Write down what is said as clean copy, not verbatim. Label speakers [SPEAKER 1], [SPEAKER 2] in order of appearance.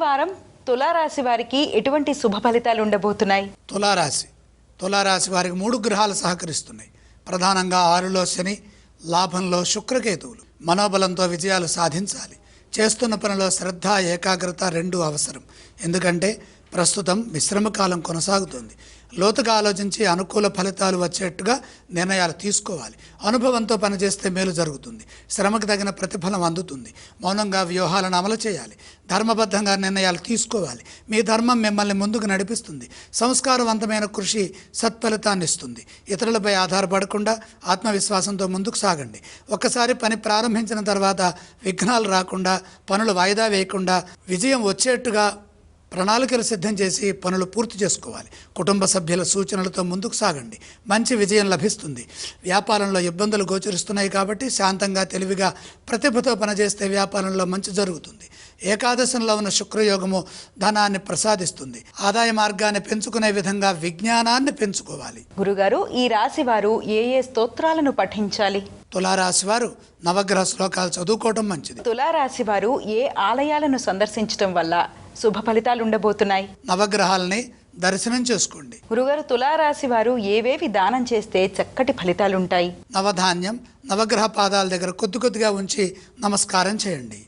[SPEAKER 1] వారం తులారాశి వారికి ఎటువంటి శుభ ఫలితాలు ఉండబోతున్నాయి?
[SPEAKER 2] తులారాశి వారికి 3 గ్రహాలు సహకరిస్తున్నాయి. ప్రధానంగా 6లో శని, లాభంలో శుక్రకేతువులు. మనోబలంతో విజయాలు సాధించాలి. చేస్తున్న పనిలో శ్రద్ధ, ఏకాగ్రత 2 అవసరం. ఎందుకంటే ప్రస్తుతం మిశ్రమకాలం కొనసాగుతుంది. లోతుగా ఆలోచించి అనుకూల ఫలితాలు వచ్చేట్టుగా నిర్ణయాలు తీసుకోవాలి. అనుభవంతో పనిచేస్తే మేలు జరుగుతుంది. శ్రమకు తగిన ప్రతిఫలం అందుతుంది. మౌనంగా వ్యూహాలను అమలు చేయాలి. ధర్మబద్ధంగా నిర్ణయాలు తీసుకోవాలి. మీ ధర్మం మిమ్మల్ని ముందుకు నడిపిస్తుంది. సంస్కారవంతమైన కృషి సత్ఫలితాన్ని ఇస్తుంది. ఇతరులపై ఆధారపడకుండా ఆత్మవిశ్వాసంతో ముందుకు సాగండి. ఒక్కసారి పని ప్రారంభించిన తర్వాత విఘ్నాలు రాకుండా, పనులు వాయిదా వేయకుండా విజయం వచ్చేట్టుగా ప్రణాళికలు సిద్ధం చేసి పనులు పూర్తి చేసుకోవాలి. కుటుంబ సభ్యుల సూచనలతో ముందుకు సాగండి. మంచి విజయం లభిస్తుంది. వ్యాపారంలో ఇబ్బందులు గోచరిస్తున్నాయి కాబట్టి శాంతంగా, తెలివిగా, ప్రతిభతో పనిచేస్తే వ్యాపారంలో మంచి జరుగుతుంది. ఏకాదశంలో ఉన్న శుక్రయోగము ధనాన్ని ప్రసాదిస్తుంది. ఆదాయ మార్గాన్ని పెంచుకునే విధంగా విజ్ఞానాన్ని పెంచుకోవాలి.
[SPEAKER 1] గురుగారు, ఈ రాశి వారు ఏ స్తోత్రాలను పఠించాలి?
[SPEAKER 2] తులారాశి వారు నవగ్రహ శ్లోకాలు చదువుకోవడం మంచిది.
[SPEAKER 1] తులారాశి వారు ఏ ఆలయాలను సందర్శించడం వల్ల శుభ ఫలితాలు ఉండబోతున్నాయి?
[SPEAKER 2] నవగ్రహాలని దర్శనం చేసుకోండి.
[SPEAKER 1] గురుగారు, తులారాశి వారు ఏవేవి దానం చేస్తే చక్కటి ఫలితాలుంటాయి?
[SPEAKER 2] నవధాన్యం నవగ్రహ పాదాల దగ్గర కొద్దిగా ఉంచి నమస్కారం చేయండి.